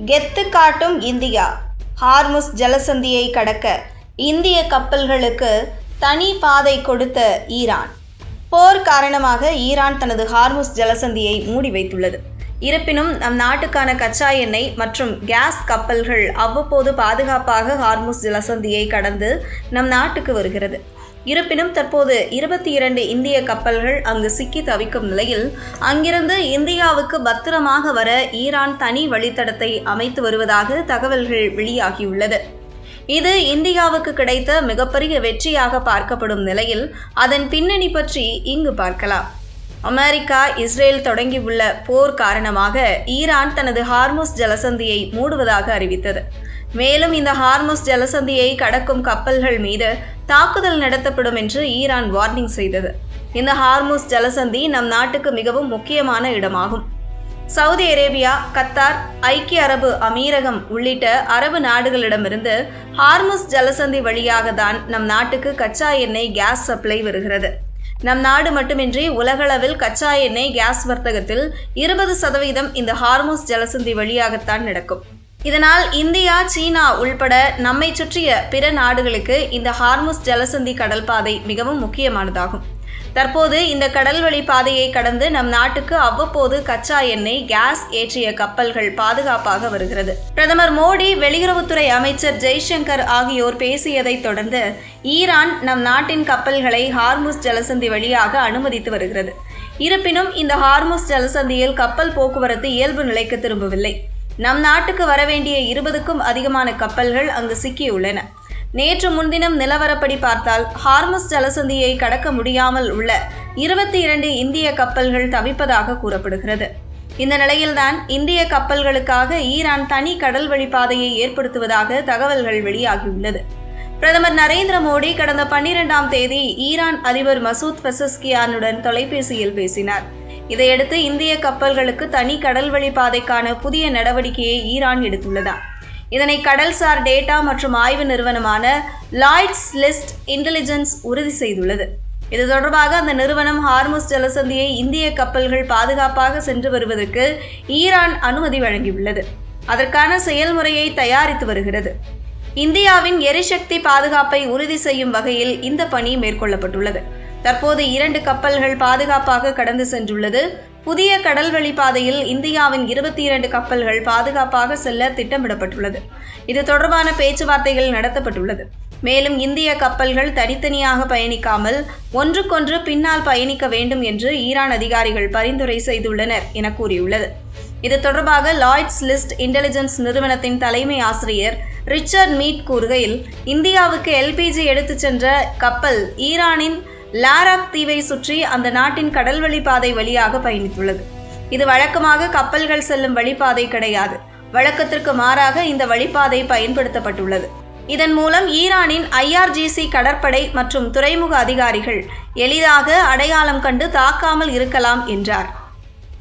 கெத்து காட்டும் India. Hormuz ஜலசந்தியை கடக்க இந்திய கப்பல்களுக்கு தனி பாதை கொடுத்த ஈரான். போர் காரணமாக ஈரான் தனது ஹார்முஸ் ஜலசந்தியை மூடி வைத்துள்ளது. இருப்பினும் நம் நாட்டுக்கான கச்சா எண்ணெய் மற்றும் கேஸ் கப்பல்கள் அவ்வப்போது பாதுகாப்பாக ஹார்முஸ் ஜலசந்தியை கடந்து நம் நாட்டுக்கு வருகிறது. இருப்பினும் தற்போது 22 இந்திய கப்பல்கள் அங்கு சிக்கி தவிக்கும் நிலையில் அங்கிருந்து இந்தியாவுக்கு பத்திரமாக வர ஈரான் தனி வழித்தடத்தை அமைத்து வருவதாக தகவல்கள் வெளியாகியுள்ளது. இது இந்தியாவுக்கு கிடைத்த மிகப்பெரிய வெற்றியாக பார்க்கப்படும் நிலையில் அதன் பின்னணி பற்றி இங்கு பார்க்கலாம். அமெரிக்கா இஸ்ரேல் தொடங்கியுள்ள போர் காரணமாக ஈரான் தனது ஹார்முஸ் ஜலசந்தியை மூடுவதாக அறிவித்தது. மேலும் இந்த ஹார்முஸ் ஜலசந்தியை கடக்கும் கப்பல்கள் மீது தாக்குதல் நடத்தப்படும் என்று ஈரான் வார்னிங் செய்தது. இந்த ஹார்முஸ் ஜலசந்தி நம் நாட்டுக்கு மிகவும் முக்கியமான இடமாகும். சவுதி அரேபியா, கத்தார், ஐக்கிய அரபு அமீரகம் உள்ளிட்ட அரபு நாடுகளிடமிருந்து ஹார்முஸ் ஜலசந்தி வழியாக தான் நம் நாட்டுக்கு கச்சா எண்ணெய், கேஸ் சப்ளை வருகிறது. நம் நாடு மட்டுமின்றி உலகளவில் கச்சா எண்ணெய், கேஸ் வர்த்தகத்தில் 20% இந்த ஹார்முஸ் ஜலசந்தி வழியாகத்தான் நடக்கும். இதனால் இந்தியா, சீனா உள்பட நம்மை சுற்றிய பிற நாடுகளுக்கு இந்த ஹார்முஸ் ஜலசந்தி கடல் பாதை மிகவும் முக்கியமானதாகும். தற்போது இந்த கடல்வழி பாதையை கடந்து நம் நாட்டுக்கு அவ்வப்போது கச்சா எண்ணெய், கேஸ் ஏற்றிய கப்பல்கள் பாதுகாப்பாக வருகிறது. பிரதமர் மோடி, வெளியுறவுத்துறை அமைச்சர் ஜெய்சங்கர் ஆகியோர் பேசியதை தொடர்ந்து ஈரான் நம் நாட்டின் கப்பல்களை ஹார்முஸ் ஜலசந்தி வழியாக அனுமதித்து வருகிறது. இருப்பினும் இந்த ஹார்முஸ் ஜலசந்தியில் கப்பல் போக்குவரத்து இயல்பு நிலைக்கு திரும்பவில்லை. நம் நாட்டுக்கு வரவேண்டிய 20க்கும் அதிகமான கப்பல்கள் அங்கு சிக்கியுள்ளன. நேற்று முன்தினம் நிலவரப்படி பார்த்தால் ஹார்முஸ் ஜலசந்தியை கடக்க முடியாமல் உள்ள 22 இந்திய கப்பல்கள் தவிப்பதாக கூறப்படுகிறது. இந்த நிலையில்தான் இந்திய கப்பல்களுக்காக ஈரான் தனி கடல் வழி பாதையை ஏற்படுத்துவதாக தகவல்கள் வெளியாகியுள்ளது. பிரதமர் நரேந்திர மோடி கடந்த 12ஆம் தேதி ஈரான் அதிபர் மசூத் பெசஸ்கியானுடன் தொலைபேசியில் பேசினார். இதையடுத்து இந்திய கப்பல்களுக்கு தனி கடல்வழி பாதைக்கான புதிய நடவடிக்கையை ஈரான் எடுத்துள்ளதா. இதனை கடல்சார் டேட்டா மற்றும் ஆய்வு நிறுவனமான லாய்ட்ஸ் லிஸ்ட் இன்டெலிஜென்ஸ் உறுதி செய்துள்ளது. இது தொடர்பாக அந்த நிறுவனம் ஹார்முஸ் ஜலசந்தியை இந்திய கப்பல்கள் பாதுகாப்பாக சென்று வருவதற்கு ஈரான் அனுமதி வழங்கியுள்ளது. அதற்கான செயல்முறையை தயாரித்து வருகிறது. இந்தியாவின் எரிசக்தி பாதுகாப்பை உறுதி செய்யும் வகையில் இந்த பணி மேற்கொள்ளப்பட்டுள்ளது. தற்போது 2 கப்பல்கள் பாதுகாப்பாக கடந்து சென்றுள்ளது. புதிய கடல்வழி பாதையில் இந்தியாவின் 22 கப்பல்கள் பாதுகாப்பாக செல்ல திட்டமிடப்பட்டுள்ளது. இது தொடர்பான பேச்சுவார்த்தைகள் நடத்தப்பட்டுள்ளது. மேலும் இந்திய கப்பல்கள் தனித்தனியாக பயணிக்காமல் ஒன்றுக்கொன்று பின்னால் பயணிக்க வேண்டும் என்று ஈரான் அதிகாரிகள் பரிந்துரை செய்துள்ளனர் என கூறியுள்ளது. இது தொடர்பாக லாய்ட்ஸ் லிஸ்ட் இன்டெலிஜென்ஸ் நிறுவனத்தின் தலைமை ஆசிரியர் ரிச்சர்ட் மீட் கூறுகையில், இந்தியாவுக்கு LPG எடுத்துச் சென்ற கப்பல் ஈரானின் லாராக் தீவை சுற்றி அந்த நாட்டின் கடல்வழி பாதை வழியாக பயணித்துள்ளது. இது வழக்கமாக கப்பல்கள் செல்லும் வழிபாதை கிடையாது. வழக்கத்திற்கு மாறாக இந்த வழிபாதை பயன்படுத்தப்பட்டுள்ளது. இதன் மூலம் ஈரானின் IRGC கடற்படை மற்றும் துறைமுக அதிகாரிகள் எளிதாக அடையாளம் கண்டு தாக்காமல் இருக்கலாம் என்றார்.